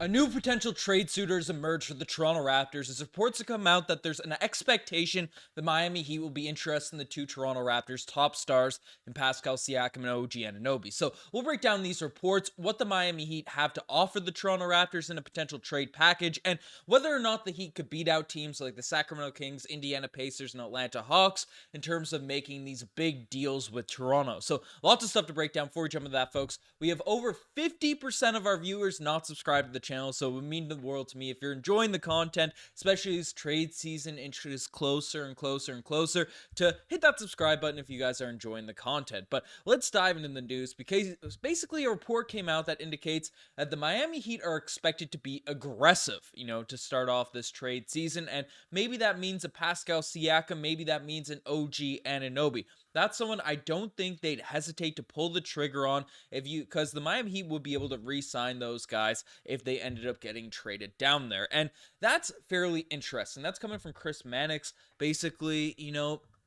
A new potential trade suitor has emerged for the Toronto Raptors as reports have come out that there's an expectation the Miami Heat will be interested in the two Toronto Raptors top stars in Pascal Siakam and O.G. Anunoby. So we'll break down these reports, what the Miami Heat have to offer the Toronto Raptors in a potential trade package, and whether or not the Heat could beat out teams like the Sacramento Kings, Indiana Pacers, and Atlanta Hawks in terms of making these big deals with Toronto. So lots of stuff to break down. Before we jump into that, folks, we have over 50% of our viewers not subscribed to the channel, so it would mean the world to me if you're enjoying the content, especially as trade season inches closer and closer and closer, to hit that subscribe button if you guys are enjoying the content. But let's dive into the news, because basically a report came out that indicates that the Miami Heat are expected to be aggressive, to start off this trade season, and maybe that means a Pascal Siakam, maybe that means an OG Anunoby. That's someone I don't think they'd hesitate to pull the trigger on because the Miami Heat would be able to re-sign those guys if they ended up getting traded down there. And that's fairly interesting. That's coming from Chris Mannix, basically,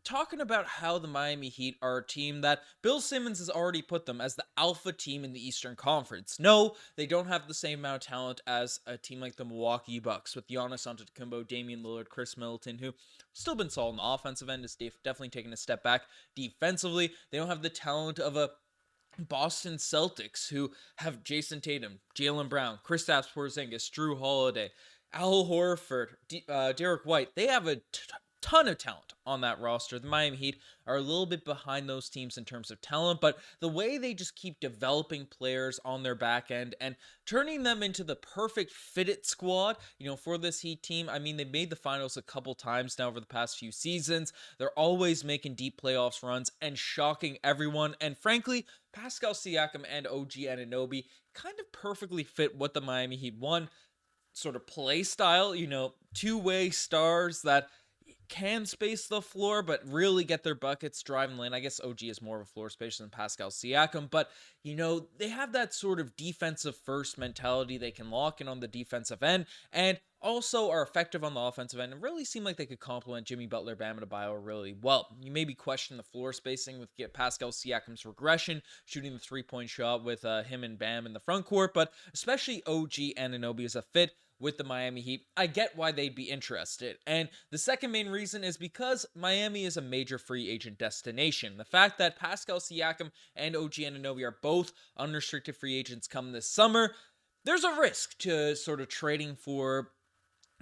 talking about how the Miami Heat are a team that Bill Simmons has already put them as the alpha team in the Eastern Conference. No, they don't have the same amount of talent as a team like the Milwaukee Bucks with Giannis Antetokounmpo, Damian Lillard, Chris Middleton, who still been solid on the offensive end, is definitely taking a step back defensively. They don't have the talent of a Boston Celtics, who have Jason Tatum, Jaylen Brown, Kristaps Porzingis, Drew Holiday, Al Horford, Derek White. They have a ton of talent on that roster. The Miami Heat are a little bit behind those teams in terms of talent, but the way they just keep developing players on their back end and turning them into the perfect fitted squad, for this Heat team. I mean, they made the finals a couple times now over the past few seasons. They're always making deep playoffs runs and shocking everyone. And frankly, Pascal Siakam and OG Anunoby kind of perfectly fit what the Miami Heat want sort of play style, two-way stars that can space the floor, but really get their buckets driving lane. I guess OG is more of a floor spacer than Pascal Siakam, but, they have that sort of defensive first mentality. They can lock in on the defensive end and also are effective on the offensive end and really seem like they could complement Jimmy Butler, Bam Adebayo really well. You maybe question the floor spacing with Pascal Siakam's regression, shooting the three-point shot with him and Bam in the front court, but especially OG Anunoby is a fit with the Miami Heat. I get why they'd be interested. And the second main reason is because Miami is a major free agent destination. The fact that Pascal Siakam and OG Anunoby are both unrestricted free agents come this summer, there's a risk to sort of trading for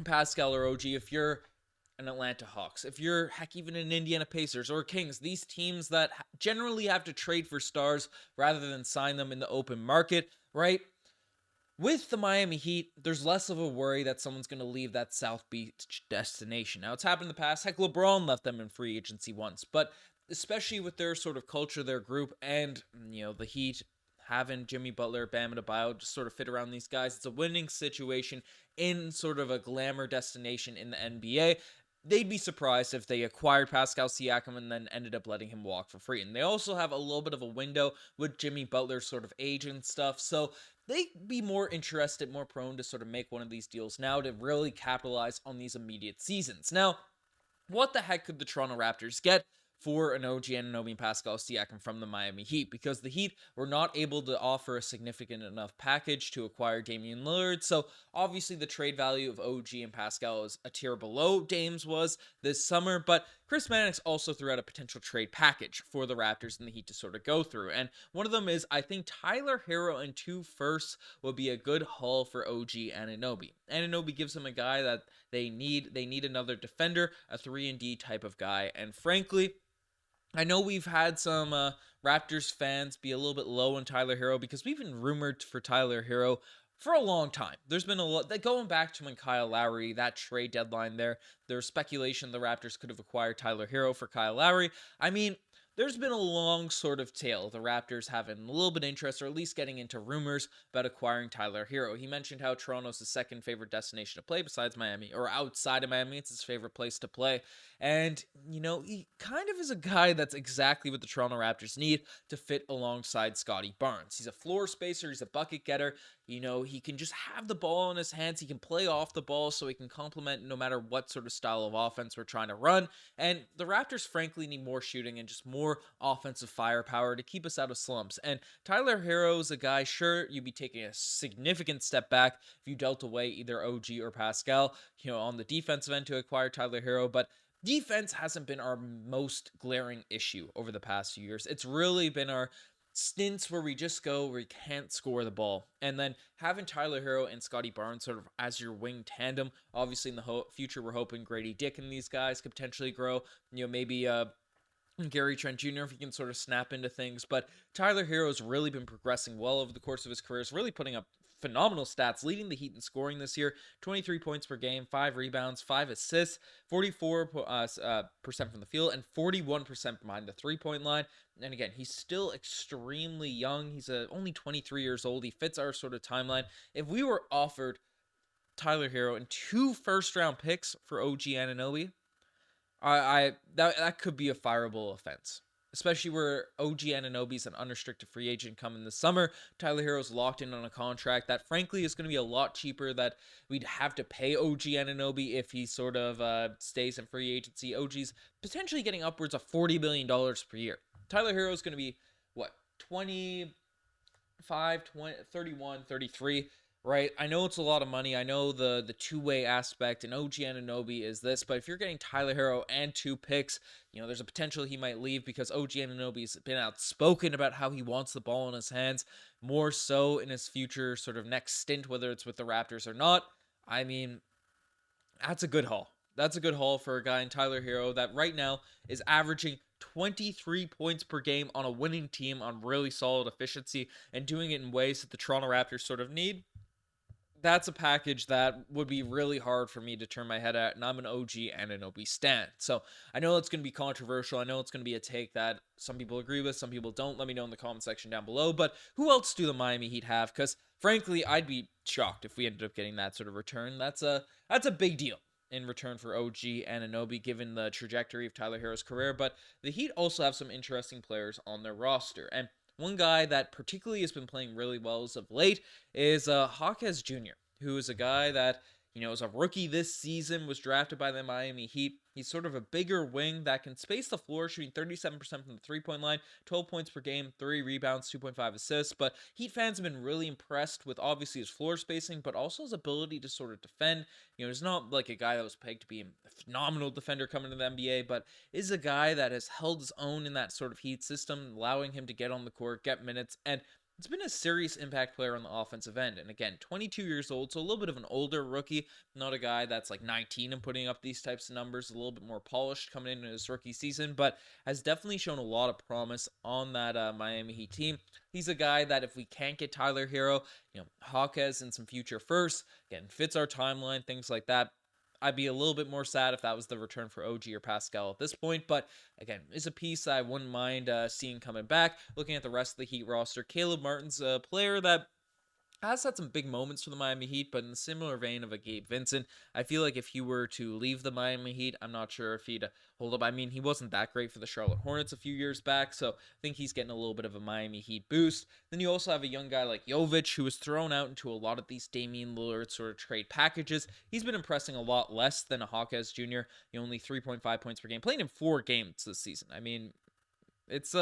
Pascal or OG if you're an Atlanta Hawks, if you're heck even an Indiana Pacers or Kings, these teams that generally have to trade for stars rather than sign them in the open market, right? With the Miami Heat, there's less of a worry that someone's going to leave that South Beach destination. Now, it's happened in the past. Heck, LeBron left them in free agency once. But especially with their sort of culture, their group, and, the Heat having Jimmy Butler, Bam Adebayo just sort of fit around these guys, it's a winning situation in sort of a glamour destination in the NBA. They'd be surprised if they acquired Pascal Siakam and then ended up letting him walk for free. And they also have a little bit of a window with Jimmy Butler's sort of age and stuff. So they'd be more interested, more prone to sort of make one of these deals now to really capitalize on these immediate seasons. Now, what the heck could the Toronto Raptors get for an OG Anunoby and Pascal Siakam from the Miami Heat? Because the Heat were not able to offer a significant enough package to acquire Damian Lillard. So obviously the trade value of OG and Pascal is a tier below Dame's was this summer. But Chris Mannix also threw out a potential trade package for the Raptors and the Heat to sort of go through. And one of them is, I think Tyler Herro and 2 firsts would be a good haul for OG Anunoby. Anunoby gives them a guy that they need. They need another defender, a 3-and-D type of guy. And frankly, I know we've had some Raptors fans be a little bit low on Tyler Herro because we've been rumored for Tyler Herro for a long time. There's been a lot that going back to when Kyle Lowry, that trade deadline there's speculation the Raptors could have acquired Tyler Herro for Kyle Lowry. I mean, there's been a long sort of tale. The Raptors having a little bit of interest, or at least getting into rumors about acquiring Tyler Herro. He mentioned how Toronto's his second favorite destination to play besides Miami, or outside of Miami. It's his favorite place to play. And, he kind of is a guy that's exactly what the Toronto Raptors need to fit alongside Scotty Barnes. He's a floor spacer. He's a bucket getter. he can just have the ball in his hands. He can play off the ball so he can complement no matter what sort of style of offense we're trying to run. And the Raptors, frankly, need more shooting and just more offensive firepower to keep us out of slumps. And Tyler Herro is a guy, sure, you'd be taking a significant step back if you dealt away either OG or Pascal, on the defensive end to acquire Tyler Herro. But defense hasn't been our most glaring issue over the past few years. It's really been our stints where we just go where we can't score the ball. And then having Tyler Herro and Scotty Barnes sort of as your wing tandem. Obviously, in the future, we're hoping Grady Dick and these guys could potentially grow. Maybe Gary Trent Jr., if he can sort of snap into things. But Tyler Herro's really been progressing well over the course of his career. He's really putting up phenomenal stats, leading the Heat in scoring this year. 23 points per game, 5 rebounds, 5 assists, 44% from the field, and 41% behind the three-point line. And again, he's still extremely young. He's only 23 years old. He fits our sort of timeline. If we were offered Tyler Herro and 2 first-round picks for OG Anunoby, that could be a fireable offense, especially where OG Anunoby's an unrestricted free agent coming this summer. Tyler Herro's locked in on a contract that, frankly, is going to be a lot cheaper that we'd have to pay OG Anunoby if he sort of stays in free agency. OG's potentially getting upwards of $40 million per year. Tyler Herro's going to be, 25, 20, 31, 33. Right, I know it's a lot of money. I know the two-way aspect, and OG Anunoby is this, but if you're getting Tyler Herro and 2 picks, there's a potential he might leave because OG Anunoby's been outspoken about how he wants the ball in his hands, more so in his future sort of next stint, whether it's with the Raptors or not. I mean, that's a good haul. That's a good haul for a guy in Tyler Herro that right now is averaging 23 points per game on a winning team on really solid efficiency and doing it in ways that the Toronto Raptors sort of need. That's a package that would be really hard for me to turn my head at, and I'm an OG Anunoby stan. So I know it's going to be controversial. I know it's going to be a take that some people agree with, some people don't. Let me know in the comment section down below. But who else do the Miami Heat have? Because frankly, I'd be shocked if we ended up getting that sort of return. That's a big deal in return for OG Anunoby, given the trajectory of Tyler Herro's career. But the Heat also have some interesting players on their roster, and one guy that particularly has been playing really well as of late is Hawkes Jr., who is a guy that, is a rookie this season, was drafted by the Miami Heat. He's sort of a bigger wing that can space the floor, shooting 37% from the three-point line, 12 points per game, 3 rebounds, 2.5 assists. But Heat fans have been really impressed with obviously his floor spacing, but also his ability to sort of defend. He's not like a guy that was pegged to be a phenomenal defender coming to the NBA, but is a guy that has held his own in that sort of Heat system, allowing him to get on the court, get minutes, and it's been a serious impact player on the offensive end. And again, 22 years old, so a little bit of an older rookie, not a guy that's like 19 and putting up these types of numbers, a little bit more polished coming into his rookie season, but has definitely shown a lot of promise on that Miami Heat team. He's a guy that if we can't get Tyler Herro, Hawkes and some future firsts, again, fits our timeline, things like that. I'd be a little bit more sad if that was the return for OG or Pascal at this point, but again, it's a piece that I wouldn't mind seeing coming back. Looking at the rest of the Heat roster, Caleb Martin's a player that has had some big moments for the Miami Heat, but in the similar vein of a Gabe Vincent, I feel like if he were to leave the Miami Heat, I'm not sure if he'd hold up. I mean, he wasn't that great for the Charlotte Hornets a few years back, so I think he's getting a little bit of a Miami Heat boost. Then you also have a young guy like Jovic, who was thrown out into a lot of these Damian Lillard sort of trade packages. He's been impressing a lot less than a Hawkes Jr., only 3.5 points per game, playing in 4 games this season. I mean, it's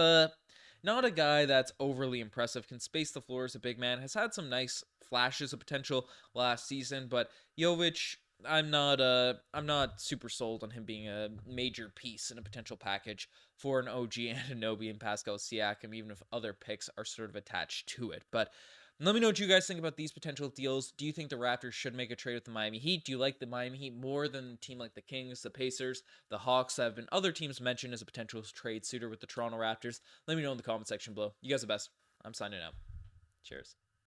not a guy that's overly impressive, can space the floor as a big man, has had some nice flashes of potential last season, but Jovic, I'm not super sold on him being a major piece in a potential package for an OG Anunoby and Pascal Siakam, even if other picks are sort of attached to it. But let me know what you guys think about these potential deals. Do you think the Raptors should make a trade with the Miami Heat? Do you like the Miami Heat more than a team like the Kings, the Pacers, the Hawks? Have been other teams mentioned as a potential trade suitor with the Toronto Raptors? Let me know in the comment section below. You guys are the best. I'm signing out. Cheers.